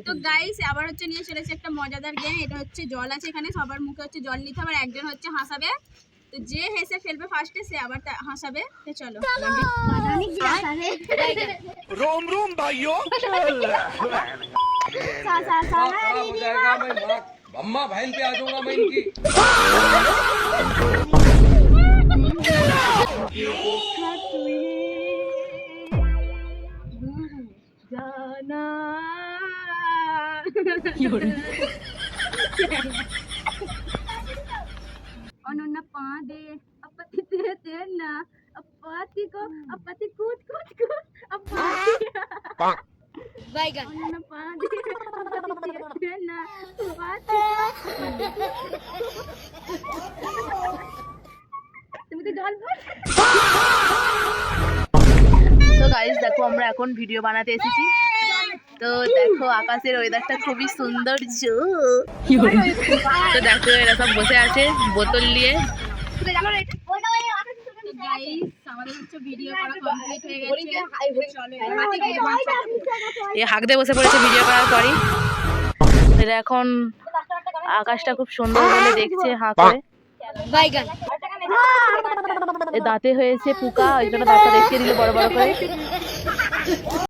তো গাইস আবার হচ্ছে নিয়ে চলেছে একটা মজাদার গেম। এটা হচ্ছে জল আছে এখানে, সবার মুখে হচ্ছে জল নিতে হবে, একজন হচ্ছে হাসাবে। তো যে হেসে ফেলবে ফার্স্টে সে আবার হাসাবে। তো চলো रोम रोम भाइयों अम्मा बहन पे आ जाऊंगा मैं इनकी। जाना অনন্যা পা দে আপত্তি দে না আপত্তি কো আপত্তি কুট কুট কুট আপত্তি বাইগান অনন্যা পা দে আপত্তি দে না আপত্তি তুমি তো জল পড়। তো গাইস দেখো আমরা এখন ভিডিও বানাতে এসেছি। তো দেখো আকাশের ওয়েদারটা খুবই সুন্দর। তো দেখো এরা সব বসে আছে বোতল নিয়ে। আমাদের হচ্ছে ভিডিও করা কমপ্লিট হয়ে গেছে। চলো এ হাঁকতে বসে পড়েছে ভিডিও করার পরই। এরা এখন আকাশটা খুব সুন্দর বলে দেখছে হাঁ করে। দাঁতে হয়েছে পোকা, ওই জন্য দাঁতটা দেখিয়ে দিল বড় বড় করে।